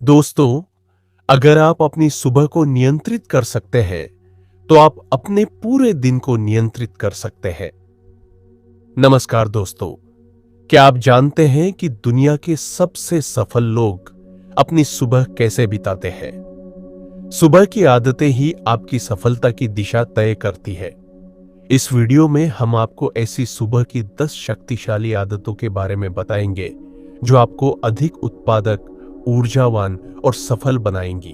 दोस्तों, अगर आप अपनी सुबह को नियंत्रित कर सकते हैं, तो आप अपने पूरे दिन को नियंत्रित कर सकते हैं। नमस्कार दोस्तों, क्या आप जानते हैं कि दुनिया के सबसे सफल लोग अपनी सुबह कैसे बिताते हैं? सुबह की आदतें ही आपकी सफलता की दिशा तय करती है। इस वीडियो में हम आपको ऐसी सुबह की 10 शक्तिशाली आदतों के बारे में बताएंगे, जो आपको अधिक उत्पादक, ऊर्जावान और सफल बनाएंगी।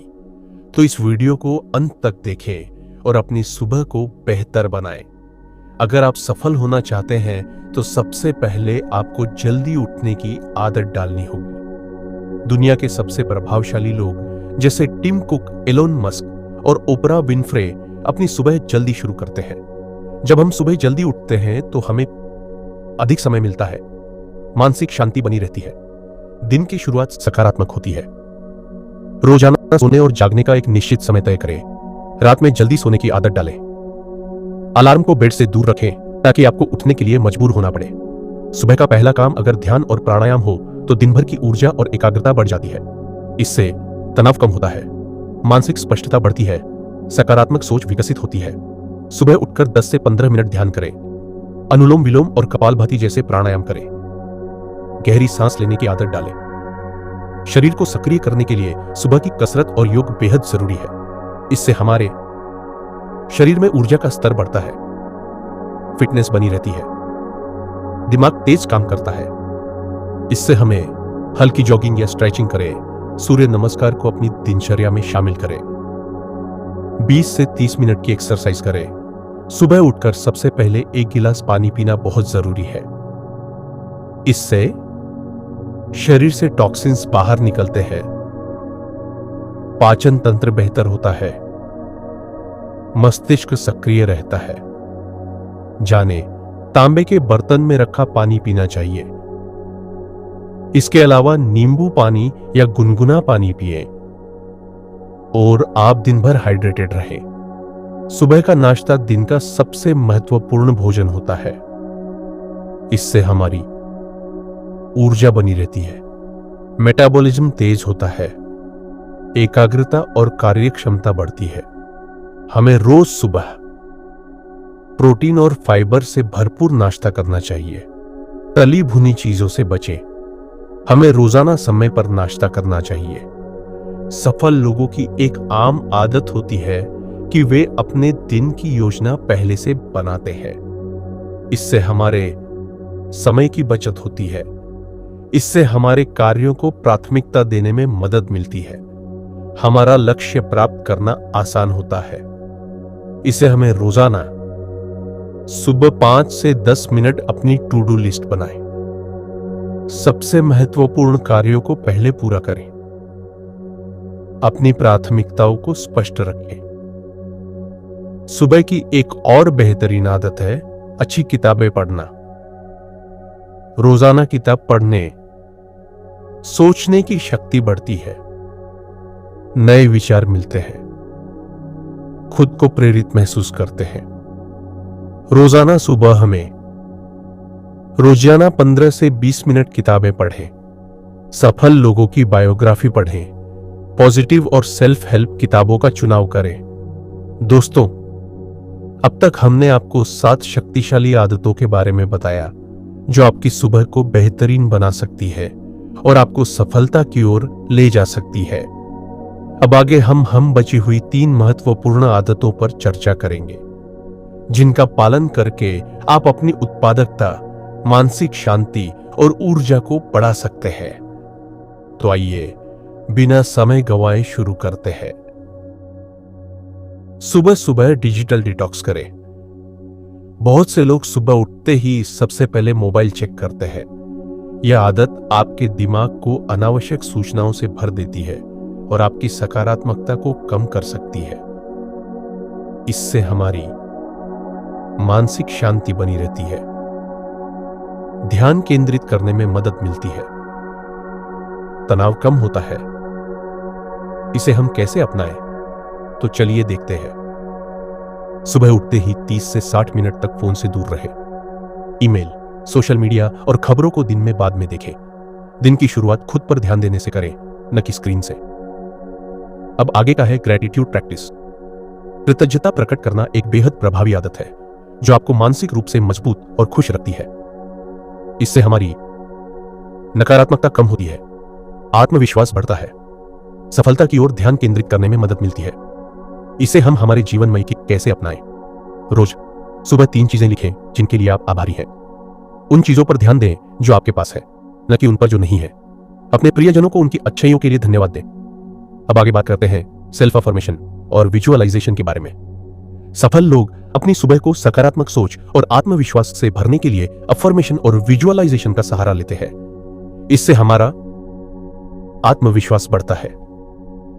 तो इस वीडियो को अंत तक देखें और अपनी सुबह को बेहतर बनाएं। अगर आप सफल होना चाहते हैं, तो सबसे पहले आपको जल्दी उठने की आदत डालनी होगी। दुनिया के सबसे प्रभावशाली लोग जैसे टिम कुक, एलोन मस्क और ओपरा विनफ्रे अपनी सुबह जल्दी शुरू करते हैं। जब हम सुबह जल्दी उठते हैं, तो हमें अधिक समय मिलता है, मानसिक शांति बनी रहती है, दिन की शुरुआत सकारात्मक होती है। रोजाना सोने और जागने का एक निश्चित समय तय करें। रात में जल्दी सोने की आदत डालें। अलार्म को बेड से दूर रखें, ताकि आपको उठने के लिए मजबूर होना पड़े। सुबह का पहला काम अगर ध्यान और प्राणायाम हो, तो दिन भर की ऊर्जा और एकाग्रता बढ़ जाती है। इससे तनाव कम होता है, मानसिक स्पष्टता बढ़ती है, सकारात्मक सोच विकसित होती है। सुबह उठकर 10 से 15 मिनट ध्यान करें। अनुलोम विलोम और कपालभाति जैसे प्राणायाम करें। गहरी सांस लेने की आदत डालें। शरीर को सक्रिय करने के लिए सुबह की कसरत और योग बेहद जरूरी है। इससे हमारे शरीर में ऊर्जा का स्तर बढ़ता है, फिटनेस बनी रहती है, दिमाग तेज काम करता है। इससे हमें हल्की जॉगिंग या स्ट्रेचिंग करें। सूर्य नमस्कार को अपनी दिनचर्या में शामिल करें। 20 से 30 मिनट की एक्सरसाइज करें। सुबह उठकर सबसे पहले 1 गिलास पानी पीना बहुत जरूरी है। इससे शरीर से टॉक्सिन्स बाहर निकलते हैं, पाचन तंत्र बेहतर होता है, मस्तिष्क सक्रिय रहता है। जाने तांबे के बर्तन में रखा पानी पीना चाहिए। इसके अलावा नींबू पानी या गुनगुना पानी पिएं और आप दिन भर हाइड्रेटेड रहें। सुबह का नाश्ता दिन का सबसे महत्वपूर्ण भोजन होता है। इससे हमारी ऊर्जा बनी रहती है, मेटाबॉलिज्म तेज होता है, एकाग्रता और कार्यक्षमता बढ़ती है। हमें रोज सुबह प्रोटीन और फाइबर से भरपूर नाश्ता करना चाहिए। तली भुनी चीजों से बचें। हमें रोजाना समय पर नाश्ता करना चाहिए। सफल लोगों की एक आम आदत होती है कि वे अपने दिन की योजना पहले से बनाते हैं। इससे हमारे समय की बचत होती है। इससे हमारे कार्यों को प्राथमिकता देने में मदद मिलती है। हमारा लक्ष्य प्राप्त करना आसान होता है। इसे हमें रोजाना सुबह 5 से 10 मिनट अपनी टू डू लिस्ट बनाएं। सबसे महत्वपूर्ण कार्यों को पहले पूरा करें। अपनी प्राथमिकताओं को स्पष्ट रखें। सुबह की एक और बेहतरीन आदत है अच्छी किताबें पढ़ना। रोजाना किताब पढ़ने सोचने की शक्ति बढ़ती है, नए विचार मिलते हैं, खुद को प्रेरित महसूस करते हैं। रोजाना सुबह हमें रोजाना 15 से 20 मिनट किताबें पढ़ें। सफल लोगों की बायोग्राफी पढ़ें। पॉजिटिव और सेल्फ हेल्प किताबों का चुनाव करें। दोस्तों, अब तक हमने आपको 7 शक्तिशाली आदतों के बारे में बताया, जो आपकी सुबह को बेहतरीन बना सकती है और आपको सफलता की ओर ले जा सकती है। अब आगे हम बची हुई 3 महत्वपूर्ण आदतों पर चर्चा करेंगे, जिनका पालन करके आप अपनी उत्पादकता, मानसिक शांति और ऊर्जा को बढ़ा सकते हैं। तो आइए बिना समय गंवाए शुरू करते हैं। सुबह सुबह डिजिटल डिटॉक्स करें। बहुत से लोग सुबह उठते ही सबसे पहले मोबाइल चेक करते हैं। यह आदत आपके दिमाग को अनावश्यक सूचनाओं से भर देती है और आपकी सकारात्मकता को कम कर सकती है। इससे हमारी मानसिक शांति बनी रहती है, ध्यान केंद्रित करने में मदद मिलती है, तनाव कम होता है। इसे हम कैसे अपनाएं? तो चलिए देखते हैं। सुबह उठते ही 30 से 60 मिनट तक फोन से दूर रहे। ईमेल, सोशल मीडिया और खबरों को दिन में बाद में देखें। दिन की शुरुआत खुद पर ध्यान देने से करें, न कि स्क्रीन से। अब आगे का है ग्रेटिट्यूड प्रैक्टिस। कृतज्ञता प्रकट करना एक बेहद प्रभावी आदत है जो आपको मानसिक रूप से मजबूत और खुश रखती है। इससे हमारी नकारात्मकता कम होती है, आत्मविश्वास बढ़ता है, सफलता की ओर ध्यान केंद्रित करने में मदद मिलती है। इसे हम हमारे जीवन में कैसे अपनाएं? रोज सुबह 3 चीजें लिखें जिनके लिए आप आभारी हैं। उन चीजों पर ध्यान दें जो आपके पास है, न कि उन पर जो नहीं है। अपने प्रियजनों को उनकी अच्छाइयों के लिए धन्यवाद दें। अब आगे बात करते हैं सेल्फ अफर्मेशन और विजुअलाइजेशन के बारे में। सफल लोग अपनी सुबह को सकारात्मक सोच और आत्मविश्वास से भरने के लिए अफर्मेशन और विजुअलाइजेशन का सहारा लेते हैं। इससे हमारा आत्मविश्वास बढ़ता है,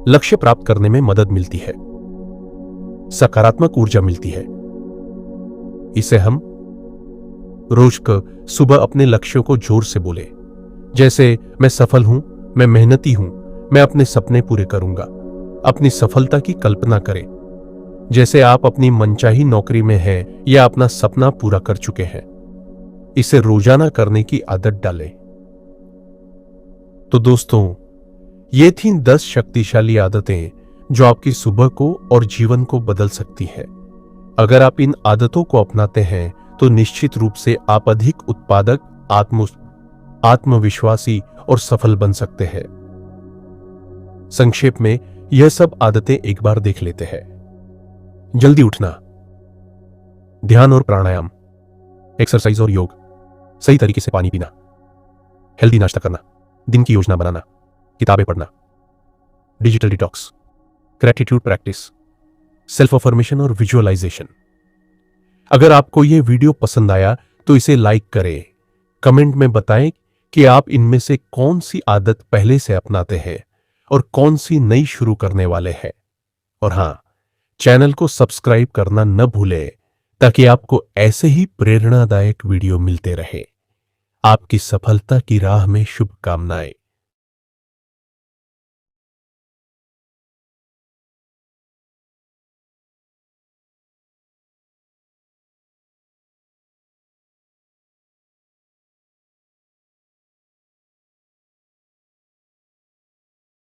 लक्ष्य प्राप्त करने में मदद मिलती है, सकारात्मक ऊर्जा मिलती है। इसे हम रोज को सुबह अपने लक्ष्यों को जोर से बोले, जैसे मैं सफल हूं, मैं मेहनती हूं, मैं अपने सपने पूरे करूंगा। अपनी सफलता की कल्पना करें, जैसे आप अपनी मनचाही नौकरी में हैं या अपना सपना पूरा कर चुके हैं। इसे रोजाना करने की आदत डालें। तो दोस्तों, ये थीं 10 शक्तिशाली आदतें जो आपकी सुबह को और जीवन को बदल सकती है। अगर आप इन आदतों को अपनाते हैं तो निश्चित रूप से आप अधिक उत्पादक, आत्मविश्वासी और सफल बन सकते हैं। संक्षेप में यह सब आदतें एक बार देख लेते हैं। जल्दी उठना, ध्यान और प्राणायाम, एक्सरसाइज और योग, सही तरीके से पानी पीना, हेल्दी नाश्ता करना, दिन की योजना बनाना, किताबें पढ़ना, digital detox, gratitude practice, self affirmation और विजुअलाइजेशन। अगर आपको यह वीडियो पसंद आया तो इसे लाइक करें, कमेंट में बताएं कि आप इनमें से कौन सी आदत पहले से अपनाते हैं और कौन सी नई शुरू करने वाले हैं। और हां, चैनल को सब्सक्राइब करना न भूलें ताकि आपको ऐसे ही प्रेरणादायक वीडियो मिलते रहे। आपकी सफलता की राह में शुभकामनाएं।